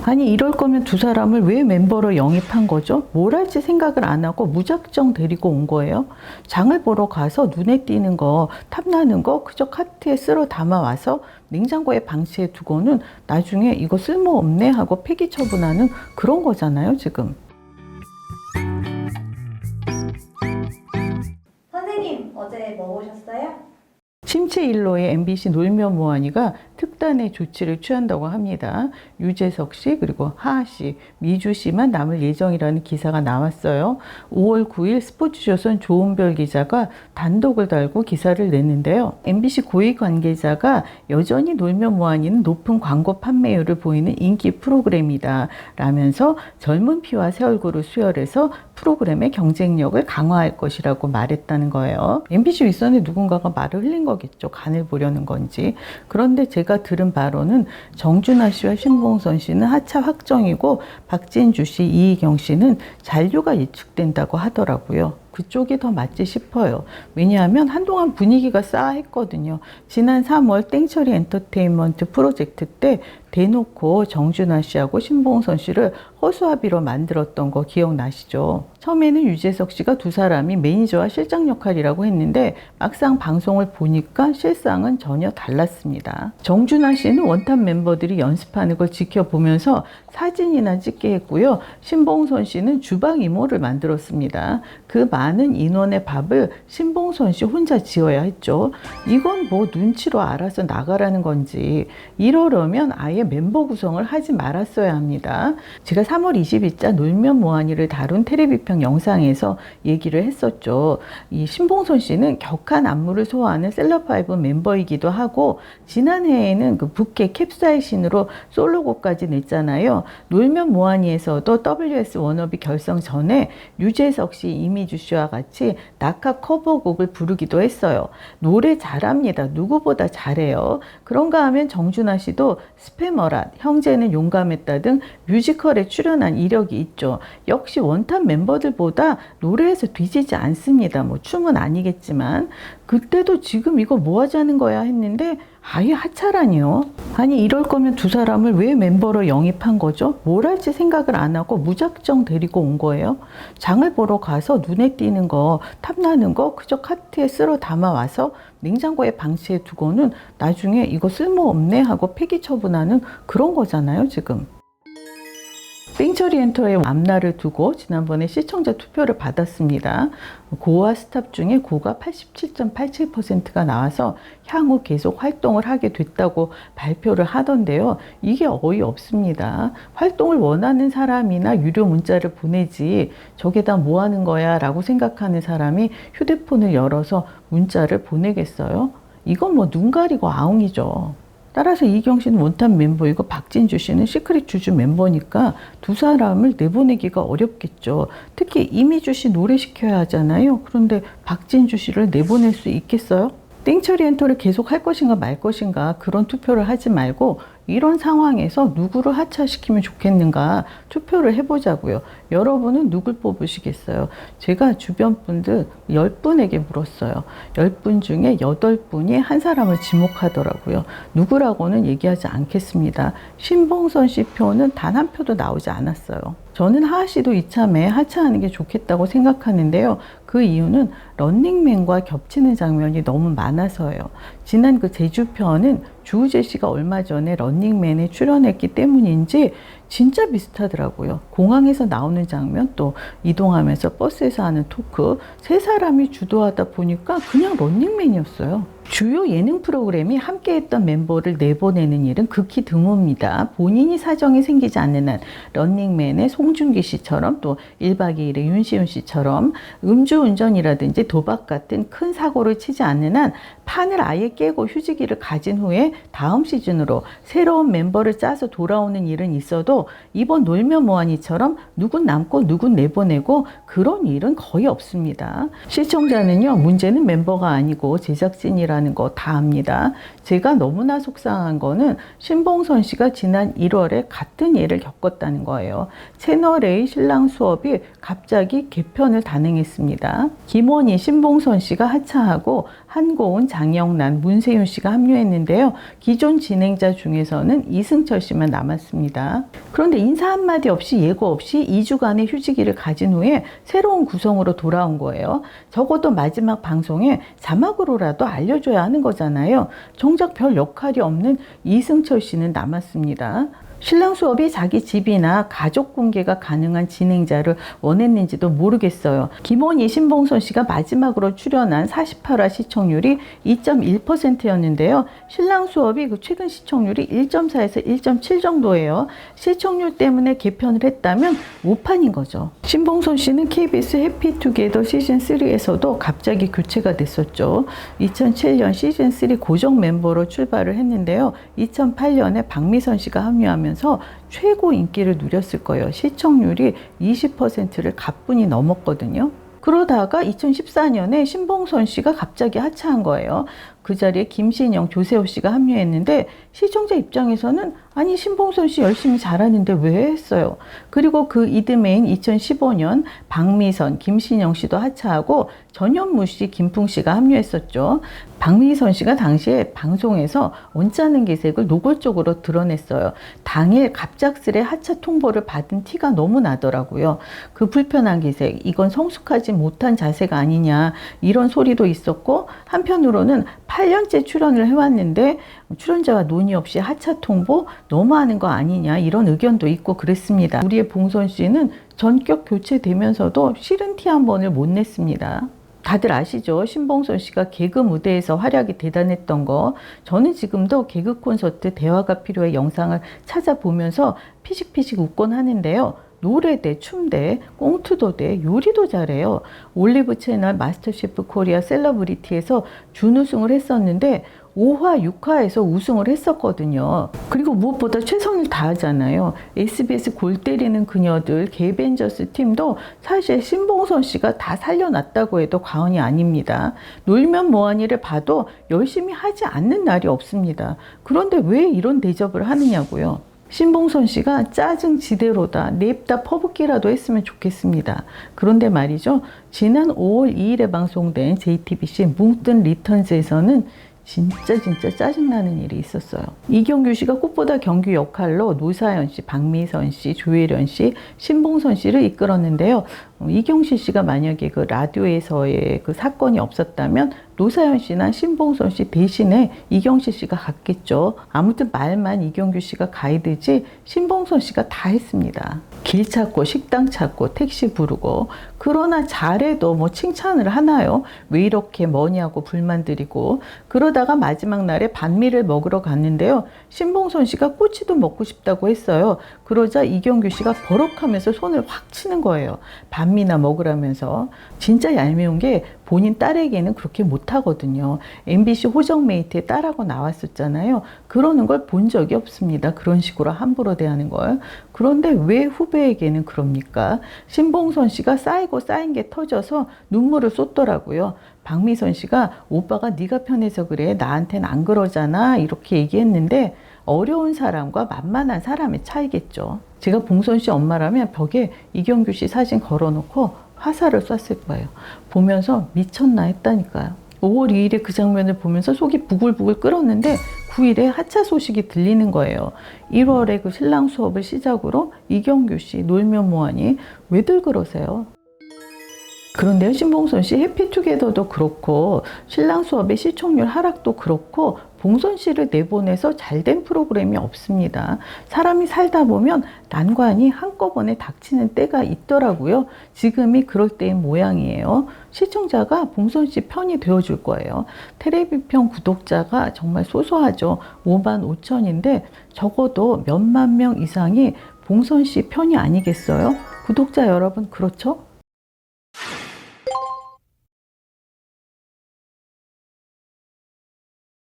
아니 이럴 거면 두 사람을 왜 멤버로 영입한 거죠? 뭘 할지 생각을 안 하고 무작정 데리고 온 거예요. 장을 보러 가서 눈에 띄는 거, 탐나는 거 그저 카트에 쓸어 담아와서 냉장고에 방치해 두고는 나중에 이거 쓸모없네 하고 폐기 처분하는 그런 거잖아요 지금. 선생님, 어제 뭐 보셨어요? 심채일로의 MBC 놀면 뭐하니가 특단의 조치를 취한다고 합니다. 유재석 씨 그리고 하하 씨, 미주 씨만 남을 예정이라는 기사가 나왔어요. 5월 9일 스포츠조선 조은별 기자가 단독을 달고 기사를 냈는데요. MBC 고위 관계자가 여전히 놀면 뭐하니는 높은 광고 판매율을 보이는 인기 프로그램이다 라면서 젊은 피와 새 얼굴을 수혈해서 프로그램의 경쟁력을 강화할 것이라고 말했다는 거예요. MBC 윗선에 누군가가 말을 흘린 거겠죠. 간을 보려는 건지. 그런데 제가 들은 바로는 정준하 씨와 신봉선 씨는 하차 확정이고 박진주 씨, 이희경 씨는 잔류가 예측된다고 하더라고요. 그쪽이 더 맞지 싶어요. 왜냐하면 한동안 분위기가 싸했거든요. 지난 3월 땡처리 엔터테인먼트 프로젝트 때 대놓고 정준하 씨하고 신봉선 씨를 허수아비로 만들었던 거 기억나시죠? 처음에는 유재석 씨가 두 사람이 매니저와 실장 역할이라고 했는데 막상 방송을 보니까 실상은 전혀 달랐습니다. 정준하 씨는 원탑 멤버들이 연습하는 걸 지켜보면서 사진이나 찍게 했고요. 신봉선 씨는 주방 이모를 만들었습니다. 그 많은 인원의 밥을 신봉선 씨 혼자 지어야 했죠. 이건 뭐 눈치로 알아서 나가라는 건지 이러려면 아예 멤버 구성을 하지 말았어야 합니다. 제가 3월 20일자 놀면 뭐하니를 다룬 텔레비평 영상에서 얘기를 했었죠. 이 신봉선 씨는 격한 안무를 소화하는 셀럽파이브 멤버이기도 하고 지난해에는 그 부캐 캡사이신으로 솔로곡까지 냈잖아요. 놀면 뭐하니에서도 WS 워너비 결성 전에 유재석 씨, 이미주 씨와 같이 낙하 커버곡을 부르기도 했어요. 노래 잘합니다. 누구보다 잘해요. 그런가 하면 정준하 씨도 스패머라, 형제는 용감했다 등 뮤지컬에 출연한 이력이 있죠. 역시 원탑 멤버들보다 노래에서 뒤지지 않습니다. 뭐 춤은 아니겠지만 그때도 지금 이거 뭐 하자는 거야 했는데 아예 하차라니요. 아니 이럴 거면 두 사람을 왜 멤버로 영입한 거죠? 뭘 할지 생각을 안 하고 무작정 데리고 온 거예요. 장을 보러 가서 눈에 띄는 거, 탐나는 거 그저 카트에 쓸어 담아와서 냉장고에 방치해 두고는 나중에 이거 쓸모없네 하고 폐기 처분하는 그런 거잖아요 지금. 땡처리 엔터의 앞날을 두고 지난번에 시청자 투표를 받았습니다. 고와 스탑 중에 고가 87.87%가 나와서 향후 계속 활동을 하게 됐다고 발표를 하던데요. 이게 어이없습니다. 활동을 원하는 사람이나 유료 문자를 보내지 저게 다 뭐 하는 거야 라고 생각하는 사람이 휴대폰을 열어서 문자를 보내겠어요? 이건 뭐 눈 가리고 아웅이죠. 따라서 이희경 씨는 원탑 멤버이고 박진주 씨는 시크릿 주주 멤버니까 두 사람을 내보내기가 어렵겠죠. 특히 이미주 씨 노래 시켜야 하잖아요. 그런데 박진주 씨를 내보낼 수 있겠어요? 땡처리 엔터를 계속 할 것인가 말 것인가 그런 투표를 하지 말고 이런 상황에서 누구를 하차시키면 좋겠는가 투표를 해보자고요. 여러분은 누굴 뽑으시겠어요? 제가 주변 분들 10분에게 물었어요. 10분 중에 8분이 한 사람을 지목하더라고요. 누구라고는 얘기하지 않겠습니다. 신봉선 씨 표는 단 한 표도 나오지 않았어요. 저는 하하 씨도 이참에 하차하는 게 좋겠다고 생각하는데요. 그 이유는 런닝맨과 겹치는 장면이 너무 많아서예요. 지난 그 제주편은 주우재 씨가 얼마 전에 런닝맨에 출연했기 때문인지 진짜 비슷하더라고요. 공항에서 나오는 장면 또 이동하면서 버스에서 하는 토크 세 사람이 주도하다 보니까 그냥 런닝맨이었어요. 주요 예능 프로그램이 함께했던 멤버를 내보내는 일은 극히 드뭅니다. 본인이 사정이 생기지 않는 한 런닝맨의 송중기 씨처럼 또 1박 2일의 윤시윤 씨처럼 음주운전이라든지 도박 같은 큰 사고를 치지 않는 한 판을 아예 깨고 휴지기를 가진 후에 다음 시즌으로 새로운 멤버를 짜서 돌아오는 일은 있어도 이번 놀면 뭐하니처럼 누군 남고 누군 내보내고 그런 일은 거의 없습니다. 시청자는요 문제는 멤버가 아니고 제작진이라 거라는 거 다 압니다. 제가 너무나 속상한 거는 신봉선 씨가 지난 1월에 같은 일을 겪었다는 거예요. 채널A 신랑 수업이 갑자기 개편을 단행했습니다. 김원희, 신봉선 씨가 하차하고 한고은, 장영란, 문세윤 씨가 합류했는데요. 기존 진행자 중에서는 이승철 씨만 남았습니다. 그런데 인사 한마디 없이 예고 없이 2주간의 휴지기를 가진 후에 새로운 구성으로 돌아온 거예요. 적어도 마지막 방송에 자막으로라도 알려줘야 하는 거잖아요. 정작 별 역할이 없는 이승철 씨는 남았습니다. 신랑 수업이 자기 집이나 가족 공개가 가능한 진행자를 원했는지도 모르겠어요. 김원희, 신봉선 씨가 마지막으로 출연한 48화 시청률이 2.1%였는데요. 신랑 수업이 그 최근 시청률이 1.4에서 1.7 정도예요. 시청률 때문에 개편을 했다면 오판인 거죠. 신봉선 씨는 KBS 해피투게더 시즌3에서도 갑자기 교체가 됐었죠. 2007년 시즌3 고정 멤버로 출발을 했는데요. 2008년에 박미선 씨가 합류하면서 최고 인기를 누렸을 거예요. 시청률이 20%를 가뿐히 넘었거든요. 그러다가 2014년에 신봉선 씨가 갑자기 하차한 거예요. 그 자리에 김신영, 조세호 씨가 합류했는데 시청자 입장에서는 아니 신봉선 씨 열심히 잘하는데 왜 했어요. 그리고 그 이듬해인 2015년 박미선, 김신영 씨도 하차하고 전현무 씨, 김풍 씨가 합류했었죠. 박미선 씨가 당시에 방송에서 언짢은 기색을 노골적으로 드러냈어요. 당일 갑작스레 하차 통보를 받은 티가 너무 나더라고요. 그 불편한 기색, 이건 성숙하지 못한 자세가 아니냐 이런 소리도 있었고, 한편으로는 8년째 출연을 해왔는데 출연자와 논의 없이 하차 통보 너무하는 거 아니냐 이런 의견도 있고 그랬습니다. 우리의 봉선 씨는 전격 교체되면서도 싫은 티 한 번을 못 냈습니다. 다들 아시죠? 신봉선 씨가 개그 무대에서 활약이 대단했던 거. 저는 지금도 개그 콘서트 대화가 필요해 영상을 찾아보면서 피식피식 웃곤 하는데요. 노래대, 춤대, 꽁트도 돼, 요리도 잘해요. 올리브 채널 마스터셰프 코리아 셀러브리티에서 준우승을 했었는데 5화, 6화에서 우승을 했었거든요. 그리고 무엇보다 최선을 다하잖아요. SBS 골 때리는 그녀들, 개벤저스 팀도 사실 신봉선 씨가 다 살려놨다고 해도 과언이 아닙니다. 놀면 뭐하니를 봐도 열심히 하지 않는 날이 없습니다. 그런데 왜 이런 대접을 하느냐고요. 신봉선 씨가 짜증 지대로다, 냅다 퍼붓기라도 했으면 좋겠습니다. 그런데 말이죠. 지난 5월 2일에 방송된 JTBC 뭉뜬 리턴즈에서는 진짜 짜증나는 일이 있었어요. 이경규 씨가 꽃보다 경규 역할로 노사연 씨, 박미선 씨, 조혜련 씨, 신봉선 씨를 이끌었는데요. 이경실 씨가 만약에 그 라디오에서의 그 사건이 없었다면 노사연 씨나 신봉선 씨 대신에 이경실 씨가 갔겠죠. 아무튼 말만 이경규 씨가 가이드지 신봉선 씨가 다 했습니다. 길 찾고 식당 찾고 택시 부르고. 그러나 잘해도 뭐 칭찬을 하나요? 왜 이렇게 뭐냐고 불만드리고. 그러다가 마지막 날에 반미를 먹으러 갔는데요. 신봉선 씨가 꼬치도 먹고 싶다고 했어요. 그러자 이경규 씨가 버럭하면서 손을 확 치는 거예요. 반미나 먹으라면서. 진짜 얄미운 게 본인 딸에게는 그렇게 못하거든요. MBC 호정메이트에 딸하고 나왔었잖아요. 그러는 걸 본 적이 없습니다. 그런 식으로 함부로 대하는 걸. 그런데 왜 후배에게는 그럽니까? 신봉선 씨가 쌓이고 쌓인 게 터져서 눈물을 쏟더라고요. 박미선 씨가 오빠가 네가 편해서 그래, 나한테는 안 그러잖아 이렇게 얘기했는데 어려운 사람과 만만한 사람의 차이겠죠. 제가 봉선 씨 엄마라면 벽에 이경규 씨 사진 걸어놓고 화살을 쐈을 거예요. 보면서 미쳤나 했다니까요. 5월 2일에 그 장면을 보면서 속이 부글부글 끓었는데 9일에 하차 소식이 들리는 거예요. 1월에 그 신랑 수업을 시작으로 이경규 씨 놀면 뭐하니 왜들 그러세요? 그런데요, 신봉선 씨 해피투게더도 그렇고 신랑 수업의 시청률 하락도 그렇고 봉선 씨를 내보내서 잘된 프로그램이 없습니다. 사람이 살다 보면 난관이 한꺼번에 닥치는 때가 있더라고요. 지금이 그럴 때인 모양이에요. 시청자가 봉선 씨 편이 되어줄 거예요. 테레비편 구독자가 정말 소소하죠. 5만 5천인데 적어도 몇만 명 이상이 봉선 씨 편이 아니겠어요? 구독자 여러분, 그렇죠?